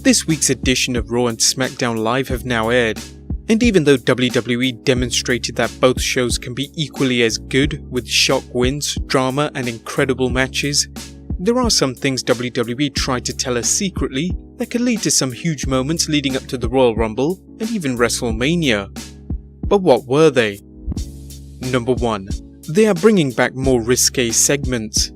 This week's edition of Raw and Smackdown Live have now aired, and even though WWE demonstrated that both shows can be equally as good with shock wins, drama and incredible matches, there are some things WWE tried to tell us secretly that could lead to some huge moments leading up to the Royal Rumble and even Wrestlemania. But what were they? Number 1. They are bringing back more risque segments.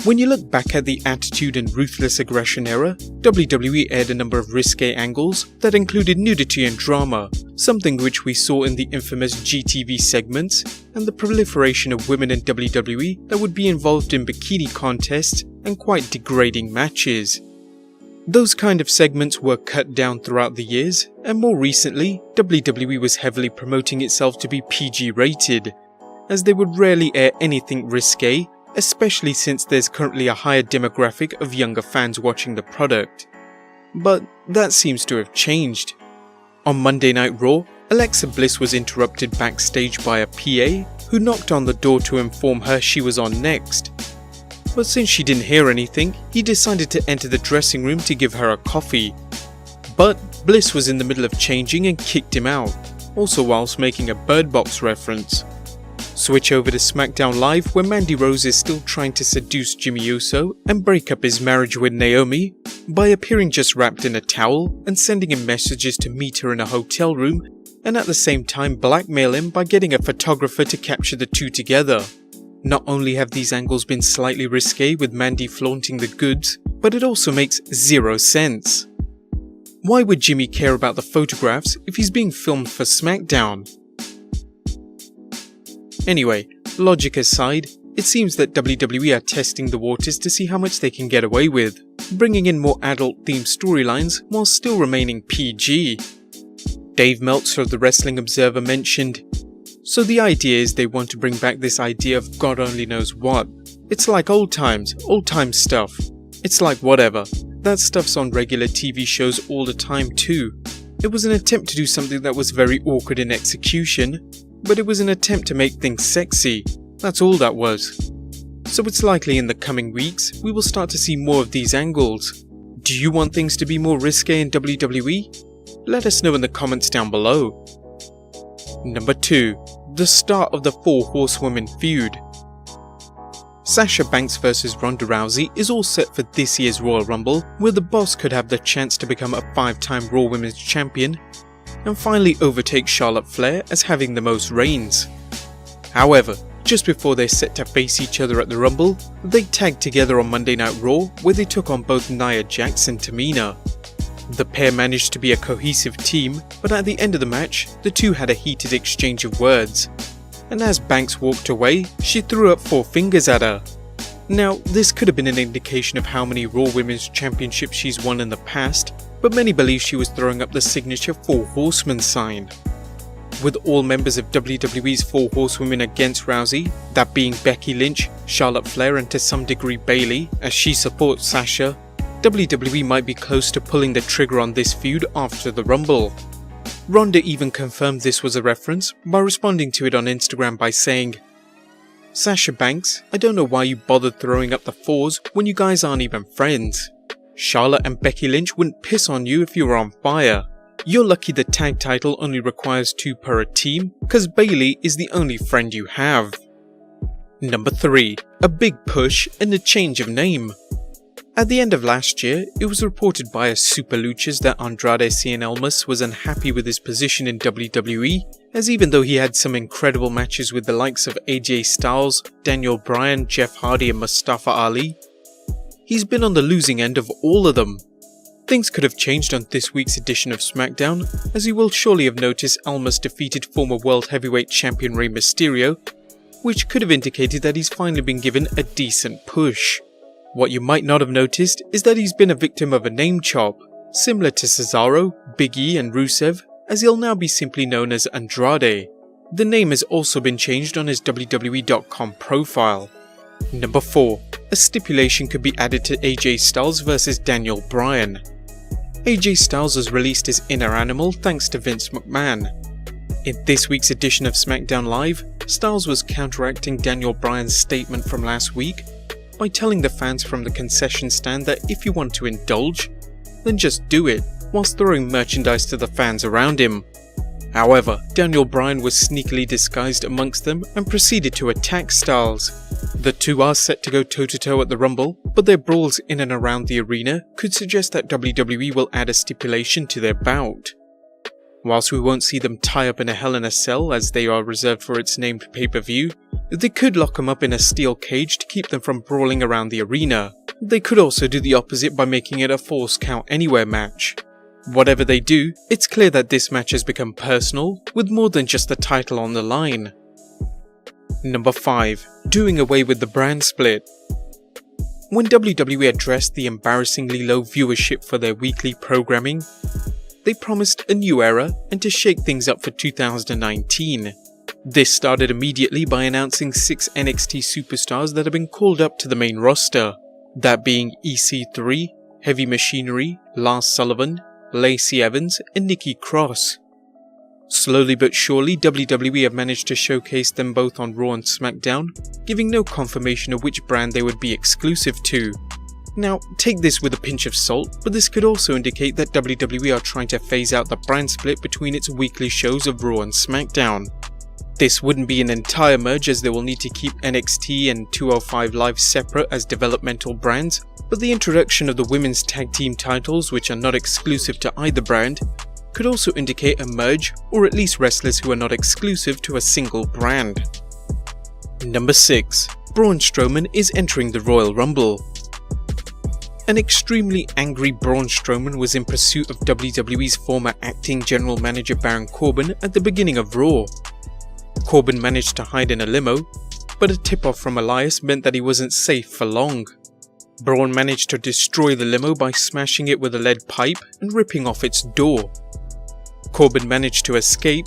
When you look back at the Attitude and Ruthless Aggression era, WWE aired a number of risque angles that included nudity and drama, something which we saw in the infamous GTV segments, and the proliferation of women in WWE that would be involved in bikini contests and quite degrading matches. Those kind of segments were cut down throughout the years, and more recently, WWE was heavily promoting itself to be PG rated, as they would rarely air anything risque, especially since there's currently a higher demographic of younger fans watching the product. But that seems to have changed. On Monday Night Raw, Alexa Bliss was interrupted backstage by a PA who knocked on the door to inform her she was on next. But since she didn't hear anything, he decided to enter the dressing room to give her a coffee. But Bliss was in the middle of changing and kicked him out, also whilst making a Bird Box reference. Switch over to SmackDown Live, where Mandy Rose is still trying to seduce Jimmy Uso and break up his marriage with Naomi by appearing just wrapped in a towel and sending him messages to meet her in a hotel room, and at the same time blackmail him by getting a photographer to capture the two together. Not only have these angles been slightly risque with Mandy flaunting the goods, but it also makes zero sense. Why would Jimmy care about the photographs if he's being filmed for SmackDown? Anyway, logic aside, it seems that WWE are testing the waters to see how much they can get away with, bringing in more adult-themed storylines while still remaining PG. Dave Meltzer of the Wrestling Observer mentioned, "So the idea is they want to bring back this idea of God only knows what. It's like old time stuff. It's like whatever. That stuff's on regular TV shows all the time too. It was an attempt to do something that was very awkward in execution, but it was an attempt to make things sexy. That's all that was. So it's likely in the coming weeks we will start to see more of these angles. Do you want things to be more risque in WWE? Let us know in the comments down below." Number 2. The start of the 4 Horsewomen feud. Sasha Banks vs Ronda Rousey is all set for this year's Royal Rumble, where the boss could have the chance to become a 5-time Raw Women's Champion and finally overtake Charlotte Flair as having the most reigns. However, just before they're set to face each other at the Rumble, they tagged together on Monday Night Raw, where they took on both Nia Jax and Tamina. The pair managed to be a cohesive team, but at the end of the match, the two had a heated exchange of words. And as Banks walked away, she threw up 4 fingers at her. Now, this could have been an indication of how many Raw Women's Championships she's won in the past, but many believe she was throwing up the signature 4 Horsemen sign. With all members of WWE's 4 Horsewomen against Rousey, that being Becky Lynch, Charlotte Flair and to some degree Bayley, as she supports Sasha, WWE might be close to pulling the trigger on this feud after the Rumble. Ronda even confirmed this was a reference by responding to it on Instagram by saying, "Sasha Banks, I don't know why you bothered throwing up the 4s when you guys aren't even friends. Charlotte and Becky Lynch wouldn't piss on you if you were on fire. You're lucky the tag title only requires 2 per a team, cause Bayley is the only friend you have." Number 3. A big push and a change of name. At the end of last year, it was reported by a Super Luchas that Andrade Cien Almas was unhappy with his position in WWE, as even though he had some incredible matches with the likes of AJ Styles, Daniel Bryan, Jeff Hardy and Mustafa Ali, he's been on the losing end of all of them. Things could have changed on this week's edition of SmackDown, as you will surely have noticed Almas defeated former World Heavyweight Champion Rey Mysterio, which could have indicated that he's finally been given a decent push. What you might not have noticed is that he's been a victim of a name chop, similar to Cesaro, Big E and Rusev, as he'll now be simply known as Andrade. The name has also been changed on his WWE.com profile. Number 4. A stipulation could be added to AJ Styles vs Daniel Bryan. AJ Styles has released his inner animal thanks to Vince McMahon. In this week's edition of SmackDown Live, Styles was counteracting Daniel Bryan's statement from last week by telling the fans from the concession stand that if you want to indulge, then just do it. whilst throwing merchandise to the fans around him. However, Daniel Bryan was sneakily disguised amongst them and proceeded to attack Styles. The two are set to go toe-to-toe at the Rumble, but their brawls in and around the arena could suggest that WWE will add a stipulation to their bout. Whilst we won't see them tie up in a Hell in a Cell as they are reserved for its named pay-per-view, they could lock them up in a steel cage to keep them from brawling around the arena. They could also do the opposite by making it a Falls Count Anywhere match. Whatever they do, it's clear that this match has become personal, with more than just the title on the line. Number 5. Doing away with the brand split. When WWE addressed the embarrassingly low viewership for their weekly programming, they promised a new era and to shake things up for 2019. This started immediately by announcing 6 NXT superstars that have been called up to the main roster, that being EC3, Heavy Machinery, Lars Sullivan, Lacey Evans and Nikki Cross. Slowly but surely, WWE have managed to showcase them both on Raw and Smackdown, giving no confirmation of which brand they would be exclusive to. Now, take this with a pinch of salt, but this could also indicate that WWE are trying to phase out the brand split between its weekly shows of Raw and Smackdown. This wouldn't be an entire merge as they will need to keep NXT and 205 Live separate as developmental brands, but the introduction of the women's tag team titles, which are not exclusive to either brand, could also indicate a merge, or at least wrestlers who are not exclusive to a single brand. Number 6. Braun Strowman is entering the Royal Rumble. An extremely angry Braun Strowman was in pursuit of WWE's former acting general manager Baron Corbin at the beginning of Raw. Corbin managed to hide in a limo, but a tip-off from Elias meant that he wasn't safe for long. Braun managed to destroy the limo by smashing it with a lead pipe and ripping off its door. Corbin managed to escape,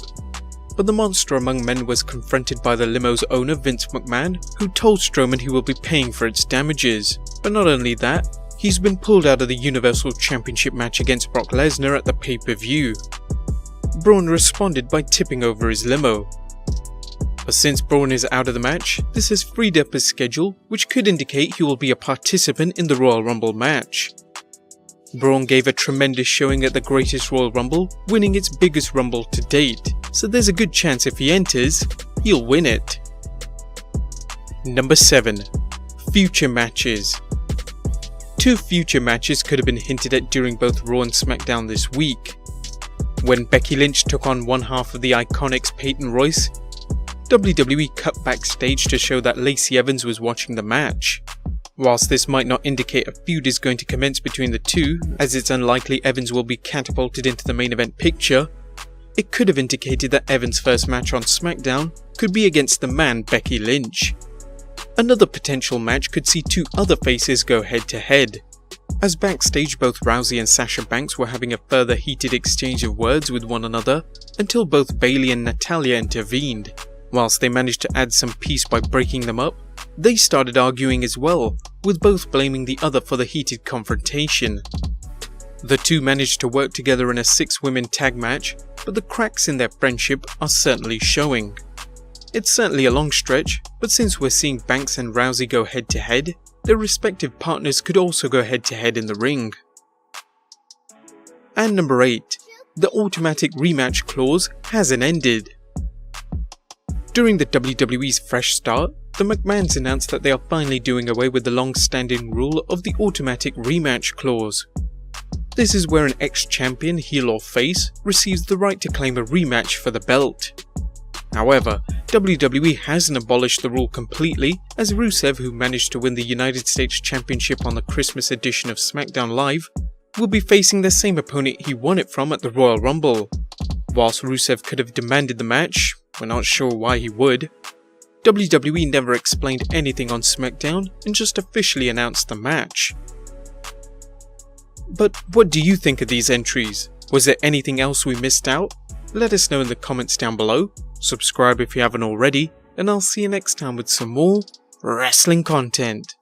but the monster among men was confronted by the limo's owner Vince McMahon, who told Strowman he will be paying for its damages. But not only that, he's been pulled out of the Universal Championship match against Brock Lesnar at the pay-per-view. Braun responded by tipping over his limo. But since Braun is out of the match, this has freed up his schedule, which could indicate he will be a participant in the Royal Rumble match. Braun gave a tremendous showing at the Greatest Royal Rumble, winning its biggest Rumble to date, so there's a good chance if he enters, he'll win it. Number 7. Future matches. 2 future matches could have been hinted at during both Raw and Smackdown this week. When Becky Lynch took on one half of the Iconics Peyton Royce, WWE cut backstage to show that Lacey Evans was watching the match. Whilst this might not indicate a feud is going to commence between the two, as it's unlikely Evans will be catapulted into the main event picture, it could have indicated that Evans' first match on SmackDown could be against the man Becky Lynch. Another potential match could see 2 other faces go head to head. As backstage, both Rousey and Sasha Banks were having a further heated exchange of words with one another until both Bayley and Natalya intervened. Whilst they managed to add some peace by breaking them up, they started arguing as well, with both blaming the other for the heated confrontation. The two managed to work together in a 6-women tag match, but the cracks in their friendship are certainly showing. It's certainly a long stretch, but since we're seeing Banks and Rousey go head to head, their respective partners could also go head to head in the ring. And number 8. The automatic rematch clause hasn't ended. During the WWE's fresh start, the McMahons announced that they are finally doing away with the long-standing rule of the automatic rematch clause. This is where an ex-champion, heel or face, receives the right to claim a rematch for the belt. However, WWE hasn't abolished the rule completely, as Rusev, who managed to win the United States Championship on the Christmas edition of SmackDown Live, will be facing the same opponent he won it from at the Royal Rumble. Whilst Rusev could have demanded the match, we're not sure why he would. WWE never explained anything on SmackDown and just officially announced the match. But what do you think of these entries? Was there anything else we missed out? Let us know in the comments down below, subscribe if you haven't already, and I'll see you next time with some more wrestling content.